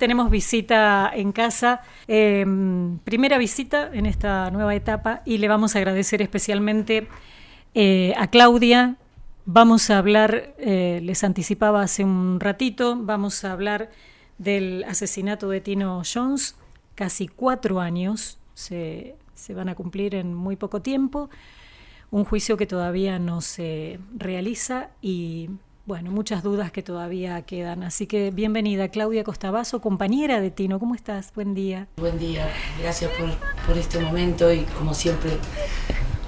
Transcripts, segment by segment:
tenemos visita en casa, primera visita en esta nueva etapa, y le vamos a agradecer especialmente a Claudia. Vamos a hablar, les anticipaba hace un ratito, vamos a hablar del asesinato de Tino Jones. Casi 4 años se van a cumplir en muy poco tiempo, un juicio que todavía no se realiza y bueno, muchas dudas que todavía quedan. Así que bienvenida, Claudia Costabasso, compañera de Tino. ¿Cómo estás? Buen día. Buen día, gracias por este momento y como siempre,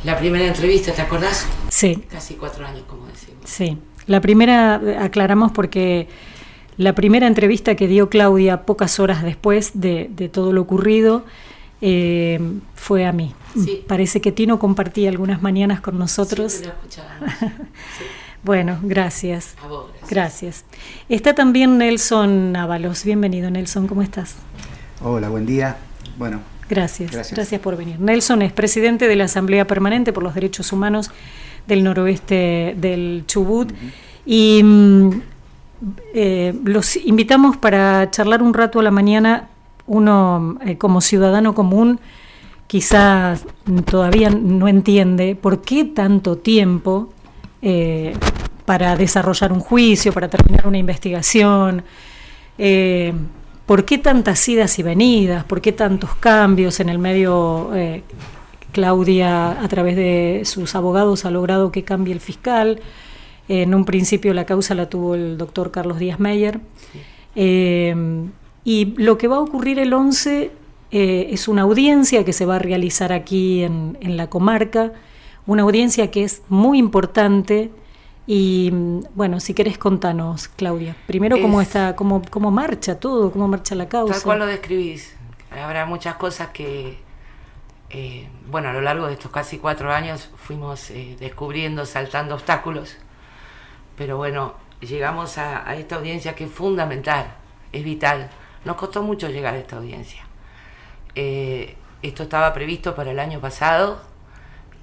la primera entrevista, ¿te acordás? Sí. Casi 4 años, como decimos. Sí, la primera, aclaramos porque la primera entrevista que dio Claudia pocas horas después de todo lo ocurrido fue a mí. Sí. Parece que Tino compartía algunas mañanas con nosotros. Sí, lo escuchábamos. Sí. Bueno, gracias. A vos, gracias. Está también Nelson Ábalos. Bienvenido, Nelson, ¿cómo estás? Hola, buen día. Bueno, gracias por venir. Nelson es presidente de la Asamblea Permanente por los Derechos Humanos del Noroeste del Chubut. Y los invitamos para charlar un rato a la mañana. Uno, como ciudadano común, quizás todavía no entiende por qué tanto tiempo para desarrollar un juicio, para terminar una investigación, por qué tantas idas y venidas, por qué tantos cambios en el medio. Claudia, a través de sus abogados, ha logrado que cambie el fiscal. En un principio la causa la tuvo el doctor Carlos Díaz Meyer. Sí. Y lo que va a ocurrir el 11 es una audiencia que se va a realizar aquí en la comarca, una audiencia que es muy importante. Y bueno, si querés contanos, Claudia, primero cómo marcha todo, cómo marcha la causa. Tal cual lo describís. Habrá muchas cosas que, a lo largo de estos casi 4 años fuimos descubriendo, saltando obstáculos. Pero bueno, llegamos a esta audiencia que es fundamental, es vital. Nos costó mucho llegar a esta audiencia. Esto estaba previsto para el año pasado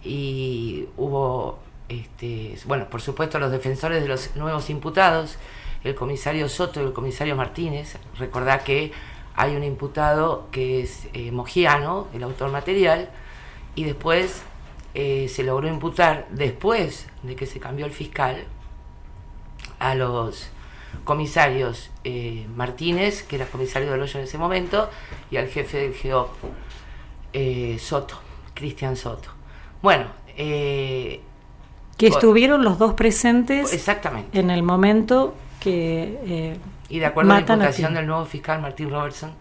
y hubo, por supuesto, los defensores de los nuevos imputados, el comisario Soto y el comisario Martínez. Recordá que hay un imputado que es Mogiano, el autor material, y después se logró imputar, después de que se cambió el fiscal, a los comisarios Martínez, que era comisario del Hoyo en ese momento, y al jefe del GEOP, Soto, Cristian Soto. Bueno, que estuvieron los dos presentes. Exactamente. En el momento que y de acuerdo a la imputación del nuevo fiscal Martín Robertson,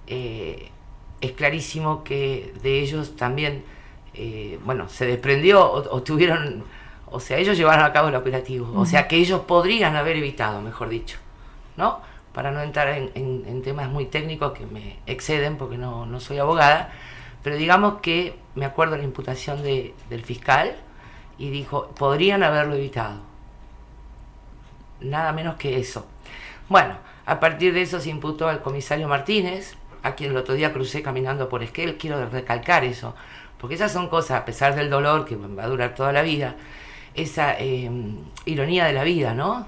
es clarísimo que de ellos también se desprendió o tuvieron. O sea, ellos llevaron a cabo el operativo. O sea, que ellos podrían haber evitado, mejor dicho, ¿no? Para no entrar en temas muy técnicos que me exceden porque no soy abogada, pero digamos que me acuerdo la imputación del fiscal y dijo, podrían haberlo evitado. Nada menos que eso. Bueno, a partir de eso se imputó al comisario Martínez, a quien el otro día crucé caminando por Esquel. Quiero recalcar eso, porque esas son cosas, a pesar del dolor que va a durar toda la vida, esa ironía de la vida, ¿no?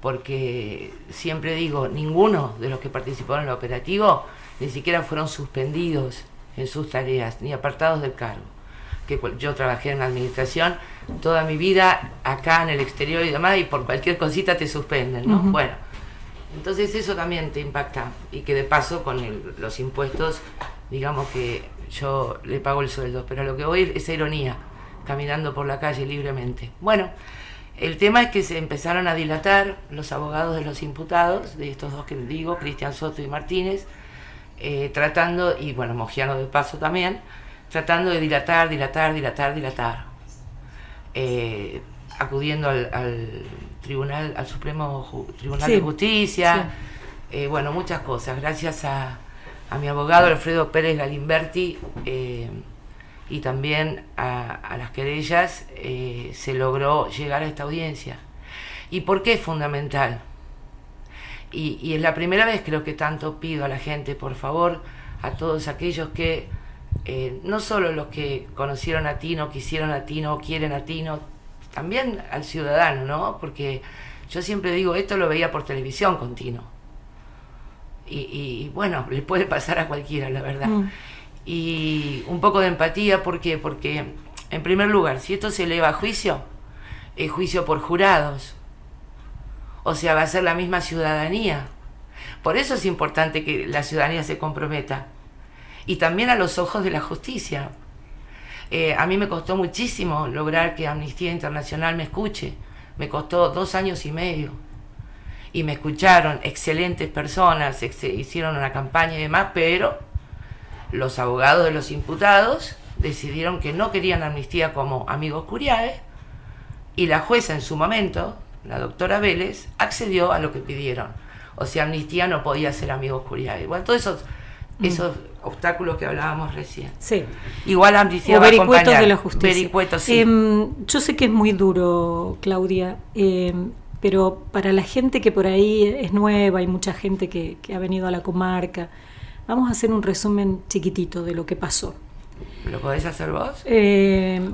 Porque siempre digo, ninguno de los que participaron en el operativo ni siquiera fueron suspendidos en sus tareas, ni apartados del cargo. Que yo trabajé en la administración toda mi vida, acá en el exterior y demás, y por cualquier cosita te suspenden, ¿no? Bueno, entonces eso también te impacta, y que de paso con los impuestos, digamos que yo le pago el sueldo, pero a lo que voy es esa ironía, caminando por la calle libremente. Bueno, el tema es que se empezaron a dilatar los abogados de los imputados, de estos dos que digo, Cristian Soto y Martínez, tratando, y bueno, Mogiano de paso también, tratando de dilatar, acudiendo al tribunal, al Supremo Tribunal de Justicia, muchas cosas, gracias a mi abogado Alfredo Pérez Galimberti, y también a las querellas, se logró llegar a esta audiencia. ¿Y por qué es fundamental? Y es la primera vez, creo, que tanto pido a la gente, por favor, a todos aquellos que, no solo los que conocieron a Tino, quisieron a Tino, quieren a Tino, también al ciudadano, ¿no? Porque yo siempre digo, esto lo veía por televisión con Tino. y bueno, le puede pasar a cualquiera, la verdad. Y un poco de empatía, ¿por qué? Porque, en primer lugar, si esto se eleva a juicio, es juicio por jurados. O sea, va a ser la misma ciudadanía. Por eso es importante que la ciudadanía se comprometa. Y también a los ojos de la justicia. A mí me costó muchísimo lograr que Amnistía Internacional me escuche. Me costó 2 años y medio. Y me escucharon excelentes personas, hicieron una campaña y demás, pero los abogados de los imputados decidieron que no querían amnistía como Amigos Curiae, y la jueza en su momento, la doctora Vélez, accedió a lo que pidieron. O sea, amnistía no podía ser Amigos Curiae. Bueno, todos esos obstáculos que hablábamos recién. Sí. Igual amnistía o va a vericuetos acompañar. de la justicia. Vericuetos, sí. Yo sé que es muy duro, Claudia, pero para la gente que por ahí es nueva, hay mucha gente que ha venido a la comarca, vamos a hacer un resumen chiquitito de lo que pasó. ¿Lo podés hacer vos?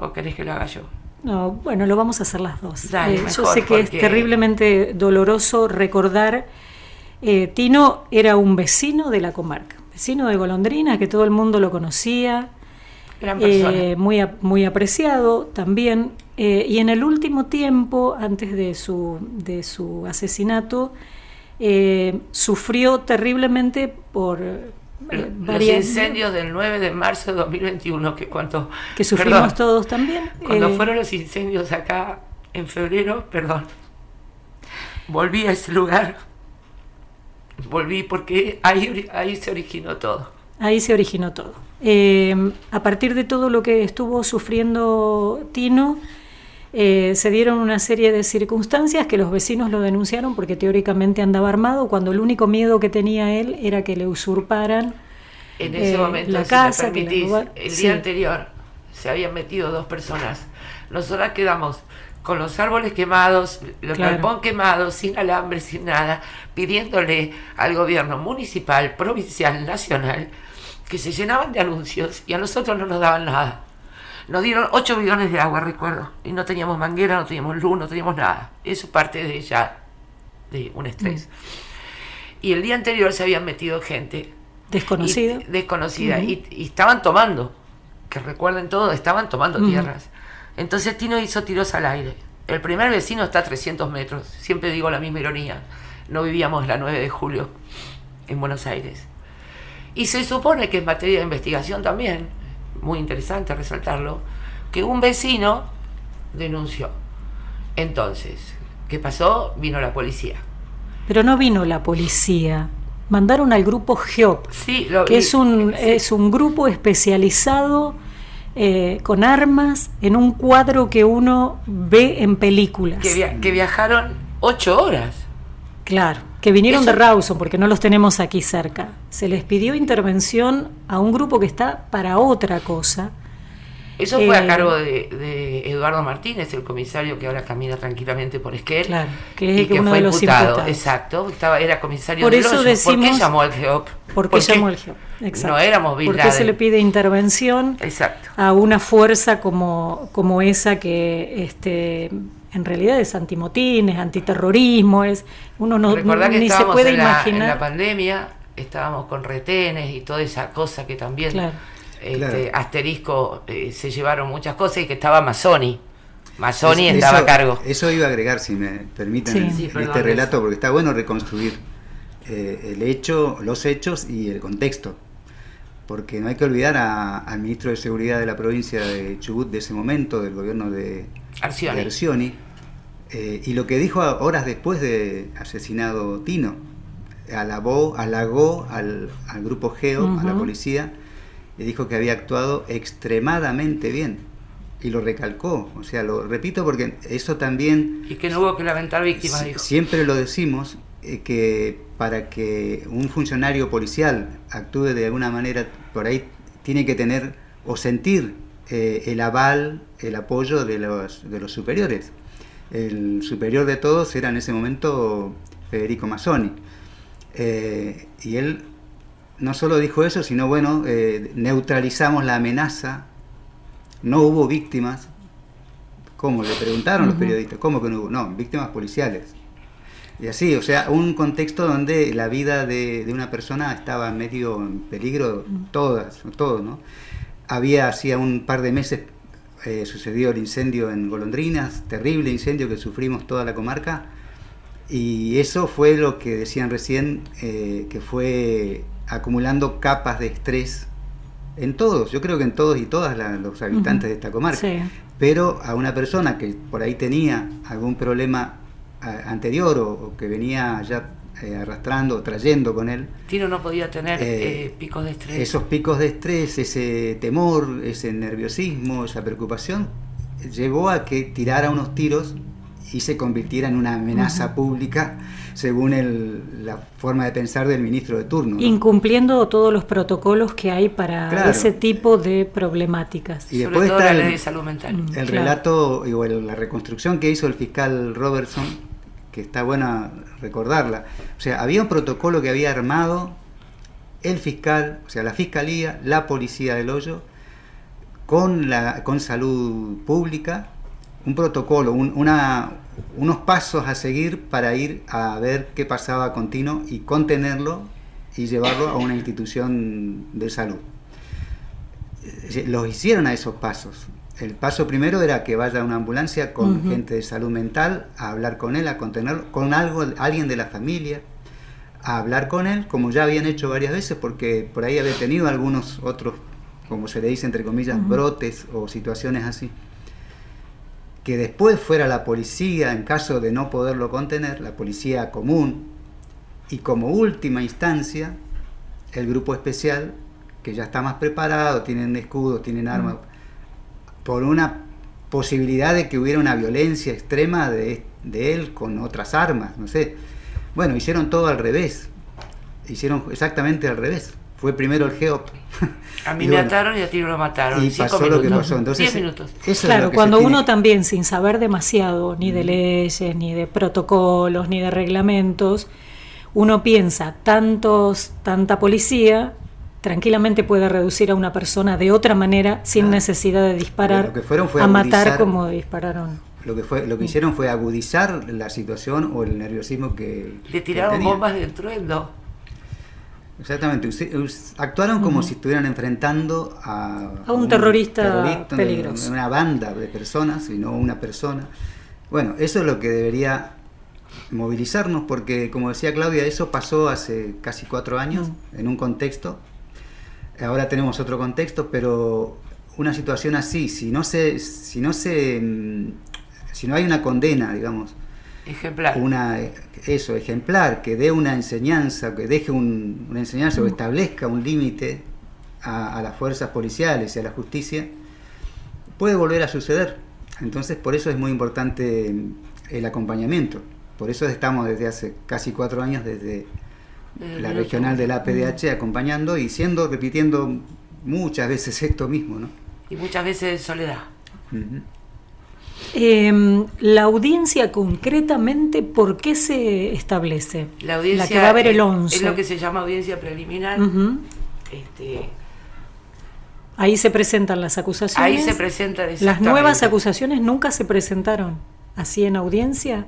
¿O querés que lo haga yo? No, bueno, lo vamos a hacer las dos. Dale, yo mejor, sé que es terriblemente doloroso recordar. Tino era un vecino de la comarca, vecino de Golondrina, que todo el mundo lo conocía, Gran persona. muy apreciado también. Y en el último tiempo, antes de su asesinato, sufrió terriblemente por los incendios del 9 de marzo de 2021, que sufrimos todos también. Cuando fueron los incendios acá en febrero, volví a ese lugar, porque ahí se originó todo. Ahí se originó todo. A partir de todo lo que estuvo sufriendo Tino, se dieron una serie de circunstancias que los vecinos lo denunciaron porque teóricamente andaba armado, cuando el único miedo que tenía él era que le usurparan en ese momento, la si casa, me permitís, el día anterior se habían metido 2 personas. Nosotras quedamos con los árboles quemados, los galpón quemados, sin alambre, sin nada, pidiéndole al gobierno municipal, provincial, nacional, que se llenaban de anuncios y a nosotros no nos daban nada. Nos dieron 8 bidones de agua, recuerdo, y no teníamos manguera, no teníamos luz, no teníamos nada. Eso parte de un estrés. Y el día anterior se habían metido gente desconocida y estaban tomando, que recuerden todo, estaban tomando tierras. Entonces Tino hizo tiros al aire. El primer vecino está a 300 metros, siempre digo la misma ironía, no vivíamos la 9 de julio en Buenos Aires. Y se supone que es materia de investigación también, muy interesante resaltarlo, que un vecino denunció. Entonces, ¿qué pasó? Vino la policía. Pero no vino la policía, mandaron al grupo GEOP, que es un grupo especializado con armas en un cuadro que uno ve en películas. Que viajaron 8 horas. Claro, que vinieron de Rawson, porque no los tenemos aquí cerca. Se les pidió intervención a un grupo que está para otra cosa. Eso fue a cargo de Eduardo Martínez, el comisario que ahora camina tranquilamente por Esquel. Claro, que es que uno fue de los imputado. Exacto, era comisario por de eso Loyo. decimos, ¿Por qué llamó al GEOP? ¿Por qué llamó al GEOP? Exacto. No éramos Bin ¿Por qué Laden? se le pide intervención a una fuerza como esa que en realidad es antimotines, antiterrorismo, uno Recordá que ni se puede imaginar. En la pandemia estábamos con retenes y toda esa cosa que también Asterisco se llevaron muchas cosas, y que estaba Mazzoni estaba a cargo. Eso iba a agregar, si me permiten, en este relato, porque está bueno reconstruir los hechos y el contexto, porque no hay que olvidar al ministro de Seguridad de la provincia de Chubut de ese momento, del gobierno de Arcioni, y lo que dijo horas después de asesinado Tino. Halagó al grupo GEO, a la policía, y dijo que había actuado extremadamente bien, y lo recalcó. O sea, lo repito porque eso también, y que no hubo que lamentar víctimas, dijo. Siempre lo decimos, que para que un funcionario policial actúe de alguna manera, por ahí tiene que tener o sentir el aval, el apoyo de los superiores. El superior de todos era en ese momento Federico Mazzoni, y él no solo dijo eso, sino neutralizamos la amenaza, no hubo víctimas. ¿Cómo? Le preguntaron los periodistas, ¿cómo que no hubo? No, víctimas policiales. Y así, o sea, un contexto donde la vida de una persona estaba medio en peligro, todo, ¿no? Hacía un par de meses sucedió el incendio en Golondrinas, terrible incendio que sufrimos toda la comarca, y eso fue lo que decían recién, que fue acumulando capas de estrés en todos, yo creo que en todos y todas los habitantes de esta comarca, sí. Pero a una persona que por ahí tenía algún problema anterior o que venía ya arrastrando o trayendo con él. Tino no podía tener picos de estrés. Esos picos de estrés, ese temor, ese nerviosismo, esa preocupación, llevó a que tirara unos tiros y se convirtiera en una amenaza pública, según la forma de pensar del ministro de turno, ¿no? Incumpliendo todos los protocolos que hay para ese tipo de problemáticas. Y sobre todo la ley de salud mental. El relato, o la reconstrucción que hizo el fiscal Robertson, que está buena recordarla. O sea, había un protocolo que había armado el fiscal, o sea, la fiscalía, la policía del Hoyo, con salud pública, un protocolo, unos pasos a seguir para ir a ver qué pasaba con Tino y contenerlo y llevarlo a una institución de salud. Los hicieron a esos pasos. El paso primero era que vaya a una ambulancia con gente de salud mental a hablar con él, a contenerlo, con alguien de la familia, a hablar con él, como ya habían hecho varias veces, porque por ahí había tenido algunos otros, como se le dice entre comillas, brotes o situaciones así. Que después fuera la policía, en caso de no poderlo contener, la policía común, y como última instancia, el grupo especial, que ya está más preparado, tienen escudos, tienen armas, por una posibilidad de que hubiera una violencia extrema de él con otras armas, no sé. Bueno, hicieron todo al revés, hicieron exactamente al revés. Fue primero el GEOP. A mí me ataron y a ti lo mataron. Y pasó lo que pasó. Entonces, 10 minutos. Claro, cuando uno también, sin saber demasiado, ni de leyes, ni de protocolos, ni de reglamentos, uno piensa, tanta policía, tranquilamente puede reducir a una persona de otra manera, sin necesidad de disparar, a matar como dispararon. Lo que hicieron fue agudizar la situación o el nerviosismo que le tiraron bombas de trueno. Exactamente, actuaron como si estuvieran enfrentando a un terrorista peligroso, una banda de personas y no una persona. Bueno, eso es lo que debería movilizarnos, porque como decía Claudia, eso pasó hace casi 4 años en un contexto. Ahora tenemos otro contexto, pero una situación así, si no hay una condena, digamos, ejemplar, ejemplar, que dé una enseñanza, que deje una enseñanza o establezca un límite a las fuerzas policiales y a la justicia, puede volver a suceder. Entonces, por eso es muy importante el acompañamiento. Por eso estamos desde hace casi 4 años desde la regional de la APDH acompañando y repitiendo muchas veces esto mismo, ¿no? Y muchas veces soledad. La audiencia concretamente, ¿por qué se establece? La audiencia, la que va a haber el 11. Es lo que se llama audiencia preliminar. Ahí se presentan las acusaciones. Ahí se presentan las nuevas acusaciones nunca se presentaron así en audiencia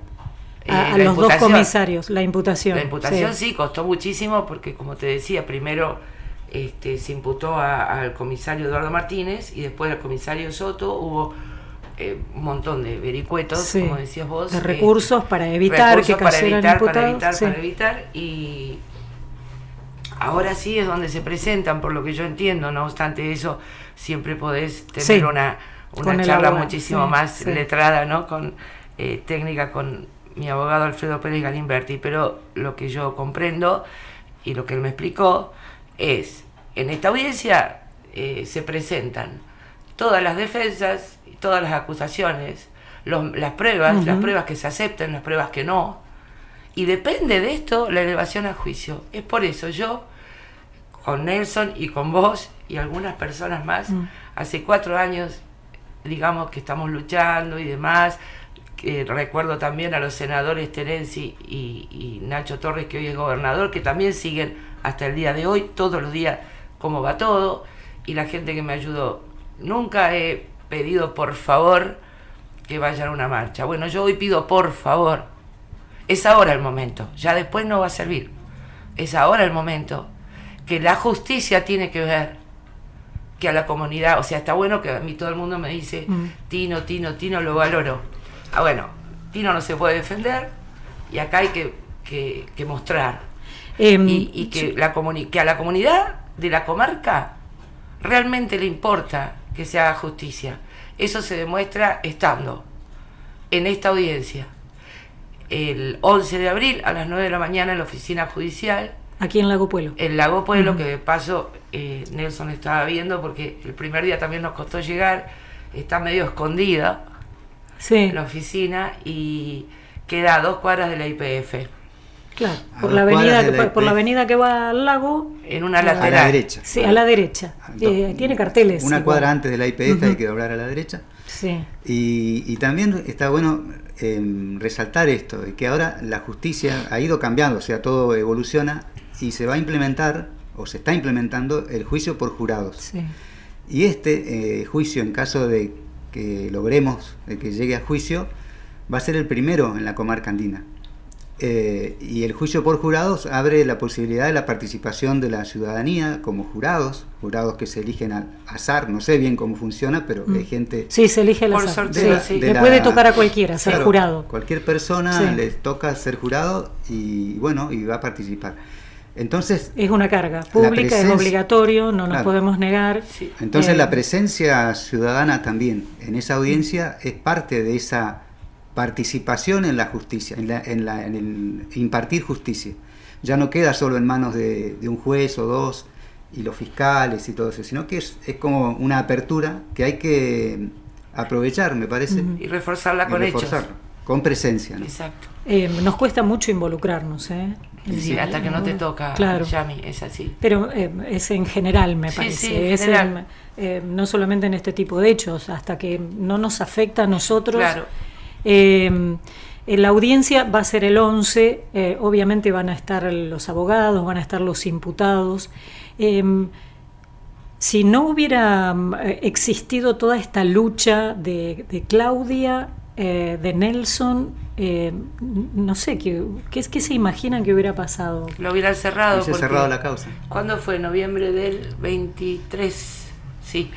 a los dos comisarios. La imputación. La imputación sí costó muchísimo porque, como te decía, primero se imputó al comisario Eduardo Martínez y después al comisario Soto. Hubo un montón de vericuetos, como decías vos, de recursos para evitar que cayeran imputados, para evitar, y ahora sí es donde se presentan, por lo que yo entiendo. No obstante eso, siempre podés tener una charla muchísimo más letrada, ¿no? Con técnica con mi abogado Alfredo Pérez Galimberti, pero lo que yo comprendo y lo que él me explicó es, en esta audiencia se presentan todas las defensas, todas las acusaciones, las pruebas que se aceptan, las pruebas que no, y depende de esto la elevación a juicio. Es por eso yo, con Nelson y con vos y algunas personas más, hace 4 años, digamos, que estamos luchando y demás. Recuerdo también a los senadores Terenzi y Nacho Torres, que hoy es gobernador, que también siguen hasta el día de hoy, todos los días, cómo va todo, y la gente que me ayudó. Nunca he pedido por favor que vayan a una marcha. Bueno, yo hoy pido por favor Es ahora el momento, ya después no va a servir. Es ahora el momento que la justicia tiene que ver que a la comunidad, o sea, está bueno que a mí todo el mundo me dice, Tino, lo valoro. Bueno, Tino no se puede defender y acá hay que mostrar. Y que, que a la comunidad de la comarca realmente le importa que se haga justicia. Eso se demuestra estando en esta audiencia el 11 de abril a las 9 de la mañana en la oficina judicial. Aquí en Lago Puelo. En Lago Puelo, que de paso Nelson estaba viendo, porque el primer día también nos costó llegar, está medio escondida la oficina y queda a 2 cuadras de la YPF. Claro, por la avenida que va al lago. En una lateral. A la derecha. Sí, a la derecha. Tiene carteles. Una cuadra antes de la YPF hay que doblar a la derecha. Sí. Y también está bueno resaltar esto, de que ahora la justicia ha ido cambiando, o sea, todo evoluciona y se va a implementar, o se está implementando, el juicio por jurados. Sí. Y este juicio, en caso de que logremos que llegue a juicio, va a ser el primero en la comarca andina. Y el juicio por jurados abre la posibilidad de la participación de la ciudadanía como jurados que se eligen al azar, no sé bien cómo funciona, pero hay gente... Sí, se elige al por azar. sorteo, sí. Le puede tocar a cualquiera ser jurado. Cualquier persona les toca ser jurado y bueno, y va a participar. Entonces... Es una carga pública, es obligatorio, no nos podemos negar. Sí. Entonces la presencia ciudadana también en esa audiencia es parte de esa participación en la justicia, en el impartir justicia. Ya no queda solo en manos de un juez o dos y los fiscales y todo eso, sino que es como una apertura que hay que aprovechar, me parece. Y reforzarla con hechos. Con presencia, ¿no? Exacto. Nos cuesta mucho involucrarnos, Sí, hasta que no te toca, claro. Yami, es así. Pero es en general, me parece. Sí, en general. No solamente en este tipo de hechos, hasta que no nos afecta a nosotros. Claro. La audiencia va a ser el 11, obviamente van a estar los abogados, van a estar los imputados. Si no hubiera existido toda esta lucha de Claudia, de Nelson, no sé, ¿qué se imaginan que hubiera pasado? Lo hubieran cerrado. Hubiese cerrado la causa. ¿Cuándo fue? Noviembre del 23, sí.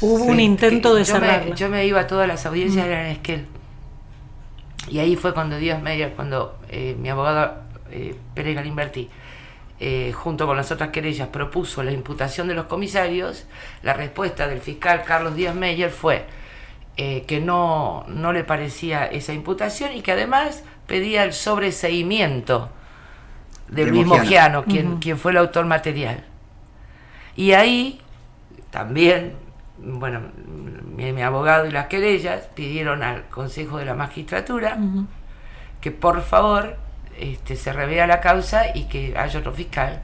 Hubo un intento de cerrarla. Yo me iba a todas las audiencias, eran en Esquel. Y ahí fue cuando Díaz Meyer, cuando mi abogado Pérez Galimberti, junto con las otras querellas, propuso la imputación de los comisarios, la respuesta del fiscal Carlos Díaz Meyer fue que no le parecía esa imputación y que además pedía el sobreseimiento del mismo Giano, quien fue el autor material. Y ahí también, bueno, mi abogado y las querellas pidieron al Consejo de la Magistratura que por favor se revea la causa y que haya otro fiscal,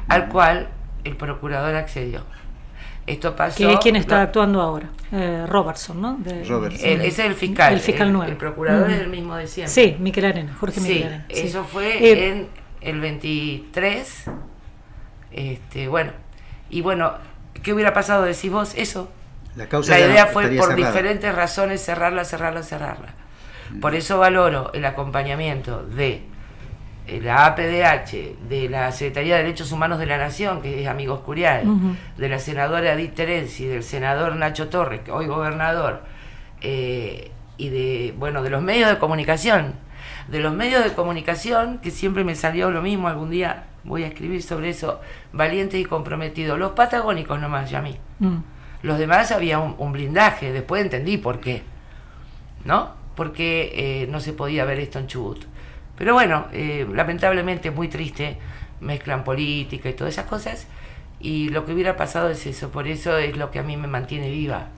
al cual el procurador accedió. Esto pasó... Que es quien está actuando ahora, Robertson, ¿no? Robertson. Ese es el fiscal. El fiscal nuevo. El procurador es el mismo de siempre. Sí, Miquel Arena, Jorge Miquel Arena. Sí, eso fue en el 23. Bueno, y bueno, ¿qué hubiera pasado? Decís vos eso. La idea fue por diferentes razones cerrarla. Por eso valoro el acompañamiento de la APDH, de la Secretaría de Derechos Humanos de la Nación, que es Amigos Curial, de la senadora Edith Terenzi, del senador Nacho Torres, que hoy gobernador, y de los medios de comunicación. De los medios de comunicación, que siempre me salió lo mismo, algún día voy a escribir sobre eso, valientes y comprometidos. Los patagónicos nomás, Yami. Los demás había un blindaje, después entendí por qué, ¿no? Porque no se podía ver esto en Chubut. Pero bueno, lamentablemente muy triste, mezclan política y todas esas cosas, y lo que hubiera pasado es eso, por eso es lo que a mí me mantiene viva.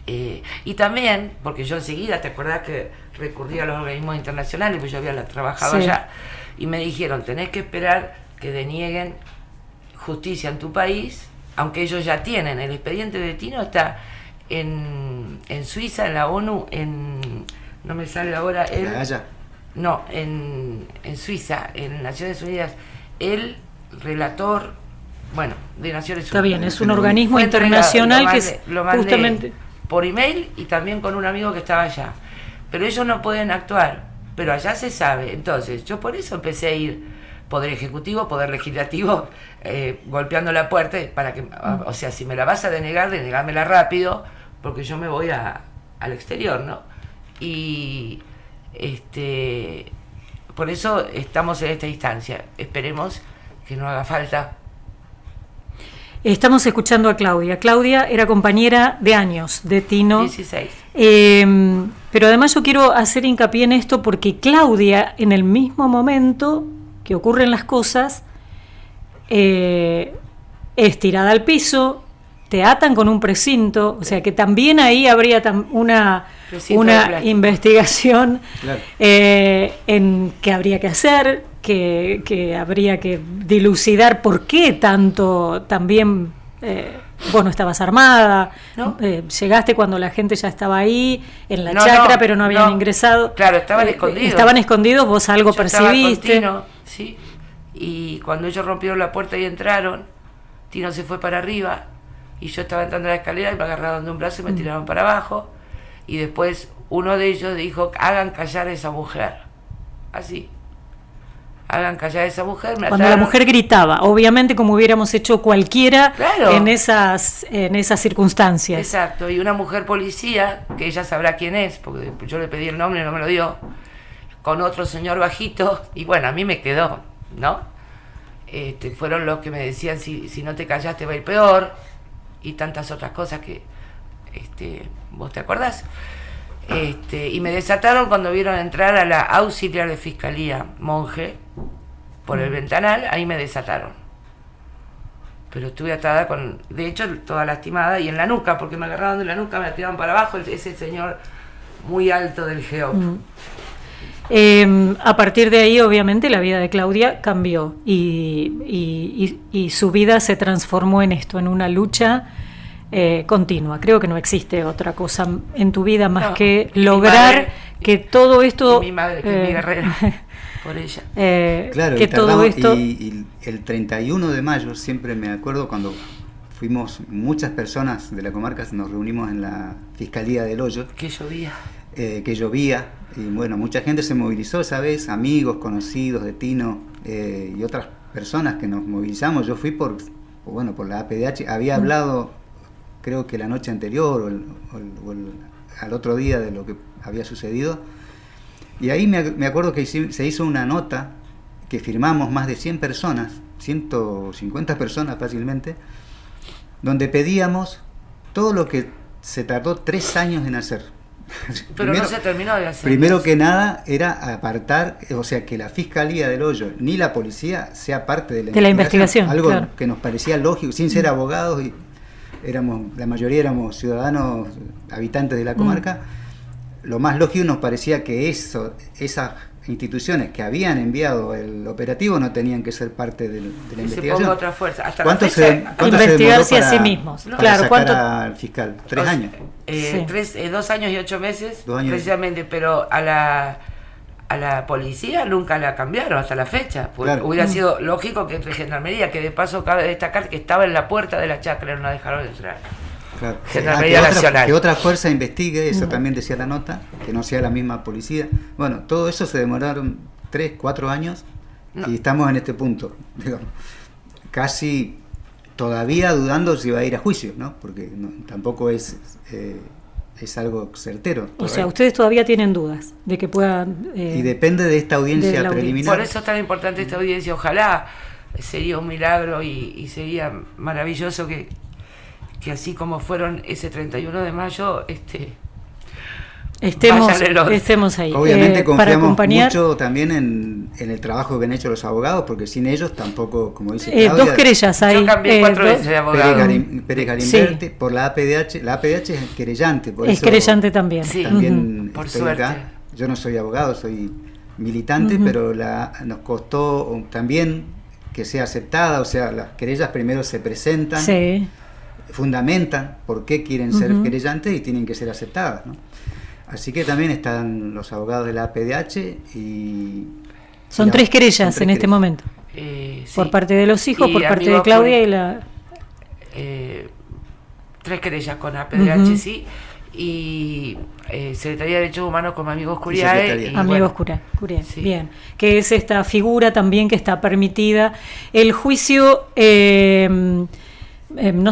Y también, porque yo enseguida, ¿te acordás que recurrí a los organismos internacionales? Pues yo había trabajado allá, y me dijeron, tenés que esperar que denieguen justicia en tu país, aunque ellos ya tienen, el expediente de Tino está en Suiza, en la ONU, no me sale ahora, no, en Suiza, en Naciones Unidas, el relator, de Naciones Unidas. Está bien, es un organismo internacional que lo mandé justamente por email y también con un amigo que estaba allá. Pero ellos no pueden actuar pero allá se sabe. Entonces, yo por eso empecé a ir Poder Ejecutivo, Poder Legislativo, golpeando la puerta para que, o sea, si me la vas a denegar, denegármela rápido, porque yo me voy al exterior, ¿no? Y por eso estamos en esta instancia. Esperemos que no haga falta. Estamos escuchando a Claudia. Claudia era compañera de años de Tino. 16. Pero además yo quiero hacer hincapié en esto porque Claudia, en el mismo momento que ocurren las cosas, es tirada al piso, te atan con un precinto, o sea que también ahí habría una investigación, claro, en qué habría que hacer, que habría que dilucidar por qué tanto también. Vos no estabas armada, ¿no? Llegaste cuando la gente ya estaba ahí, en la chacra, pero no habían ingresado. Claro, estaban escondidos. Estaban escondidos, vos algo Yo percibiste. estaba con Tino, sí. Y cuando ellos rompieron la puerta y entraron, Tino se fue para arriba, y yo estaba entrando a la escalera y me agarraron de un brazo y me tiraron para abajo. Y después uno de ellos dijo, hagan callar a esa mujer. Así. Hagan callar a esa mujer. Cuando la mujer gritaba, obviamente como hubiéramos hecho cualquiera, claro, en esas circunstancias. Exacto, y una mujer policía, que ella sabrá quién es, porque yo le pedí el nombre y no me lo dio, con otro señor bajito, y bueno, a mí me quedó, ¿no? Fueron los que me decían, si no te callas te va a ir peor, y tantas otras cosas que vos te acordás. Y me desataron cuando vieron entrar a la auxiliar de fiscalía, monje, por el ventanal, ahí me desataron. Pero estuve atada de hecho, toda lastimada, y en la nuca, porque me agarraron de la nuca, me la tiraban para abajo, ese señor muy alto del GEOP. A partir de ahí, obviamente, la vida de Claudia cambió, y su vida se transformó en esto, en una lucha continua. Creo que no existe otra cosa en tu vida más que lograr madre, que todo esto... Mi madre, que es mi guerrera, por ella. Claro, que todo esto... y el 31 de mayo, siempre me acuerdo cuando fuimos muchas personas de la comarca, nos reunimos en la Fiscalía del Hoyo. Que llovía, y bueno, mucha gente se movilizó esa vez, amigos, conocidos de Tino, y otras personas que nos movilizamos. Yo fui por la APDH, había hablado... creo que la noche anterior al otro día de lo que había sucedido, y ahí me acuerdo que se hizo una nota que firmamos más de 100 personas, 150 personas fácilmente, donde pedíamos todo lo que se tardó 3 años en hacer. Pero primero, no se terminó de hacer. Primero que nada era apartar, o sea, que la Fiscalía del Hoyo ni la policía sea parte de la investigación. Algo claro, que nos parecía lógico, sin ser abogados, y la mayoría éramos ciudadanos, habitantes de la comarca. Lo más lógico nos parecía que esas instituciones que habían enviado el operativo no tenían que ser parte de la investigación. Se ponga otra fuerza. Hasta ¿Cuánto investigarse a sí mismos? Para claro, sacar al fiscal? 3 años. 2 años y 8 meses, 2 años precisamente, pero a la policía nunca la cambiaron hasta la fecha. Claro. Hubiera sido lógico que entre Gendarmería, que de paso cabe destacar que estaba en la puerta de la chacra, no la dejaron entrar. Claro. Gendarmería Nacional. Que otra fuerza investigue, eso también decía la nota, que no sea la misma policía. Bueno, todo eso se demoraron 3, 4 años, y estamos en este punto, digamos, casi todavía dudando si va a ir a juicio, ¿no? Porque tampoco es algo certero. O sea, ustedes todavía tienen dudas de que puedan... y depende de esta audiencia preliminar. Por eso es tan importante esta audiencia. Ojalá sería un milagro y sería maravilloso que así como fueron ese 31 de mayo, estemos ahí. Obviamente confiamos mucho también en el trabajo que han hecho los abogados, porque sin ellos tampoco, como dice Claudia... 2 querellas hay. Yo cambié 4 veces de abogado. Pérez Galimberti, sí, por la APDH. La APDH es querellante. Por es eso querellante también. Sí, también por estoy suerte. Acá. Yo no soy abogado, soy militante, pero nos costó también que sea aceptada. O sea, las querellas primero se presentan, sí, fundamentan por qué quieren ser querellantes y tienen que ser aceptadas, ¿no? Así que también están los abogados de la APDH y... Son 3 querellas en este momento. Sí. Por parte de los hijos, por parte de Claudia y la... 3 querellas con APDH, sí. y Secretaría de Derechos Humanos como Amigos Curiae. Amigos Curiae, sí. Bien. Que es esta figura también que está permitida. El juicio, no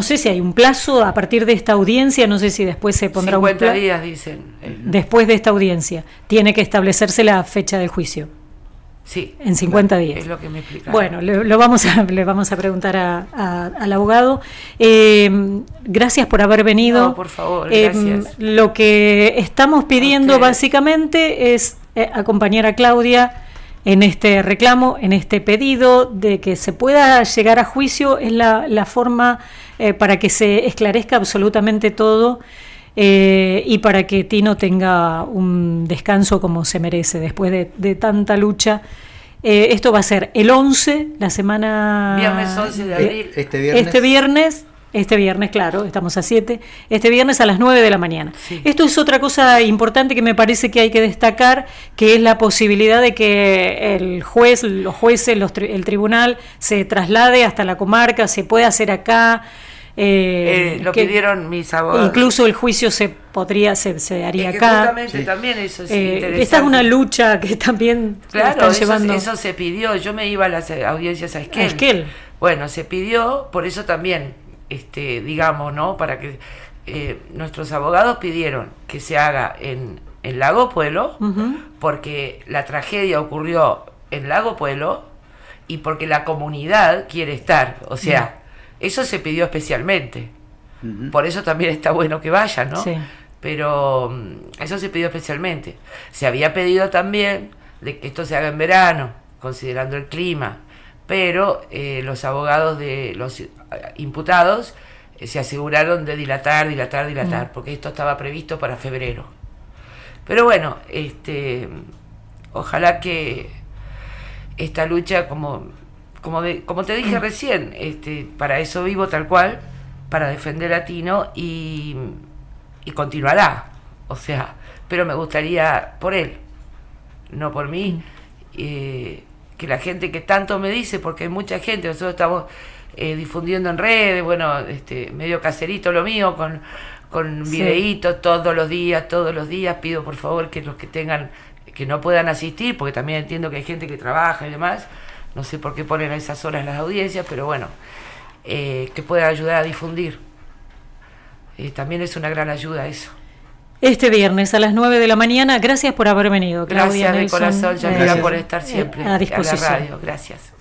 sé si hay un plazo a partir de esta audiencia, no sé si después se pondrá 50 días, dicen. Después de esta audiencia, tiene que establecerse la fecha del juicio. Sí, en 50 días. Es lo que me explicaron. Bueno, le vamos a preguntar al abogado. Gracias por haber venido. No, por favor, gracias. Lo que estamos pidiendo básicamente es acompañar a Claudia en este reclamo, en este pedido de que se pueda llegar a juicio. Es la forma para que se esclarezca absolutamente todo. Y para que Tino tenga un descanso como se merece después de tanta lucha. Esto va a ser el 11, la semana... Viernes 11 de abril. Este viernes, claro, estamos a 7. Este viernes a las 9 de la mañana. Sí. Esto es otra cosa importante que me parece que hay que destacar, que es la posibilidad de que el juez, los jueces, el tribunal se traslade hasta la comarca, se puede hacer acá. Lo pidieron mis abogados. Incluso el juicio se haría acá. Justamente sí. También eso es interesante. Esta es una lucha que también están llevando. Eso se pidió. Yo me iba a las audiencias a Esquel. Bueno, se pidió, por eso también, digamos, ¿no? Para que nuestros abogados pidieron que se haga en Lago Puelo, porque la tragedia ocurrió en Lago Puelo y porque la comunidad quiere estar, o sea. Eso se pidió especialmente. Por eso también está bueno que vayan, ¿no? Sí. Pero eso se pidió especialmente. Se había pedido también de que esto se haga en verano, considerando el clima. Pero los abogados de los imputados se aseguraron de dilatar, porque esto estaba previsto para febrero. Pero bueno, ojalá que esta lucha, como te dije recién, para eso vivo tal cual, para defender a Tino y continuará. O sea, pero me gustaría por él, no por mí, que la gente que tanto me dice, porque hay mucha gente, nosotros estamos difundiendo en redes, bueno, medio caserito lo mío, con videitos todos los días, pido por favor que los que no puedan asistir, porque también entiendo que hay gente que trabaja y demás. No sé por qué ponen a esas horas las audiencias, pero bueno, que pueda ayudar a difundir. También es una gran ayuda eso. Este viernes a las 9 de la mañana, gracias por haber venido, Claudia Gracias de Nelson, corazón, Yamila, por estar siempre a disposición. A la radio. Gracias.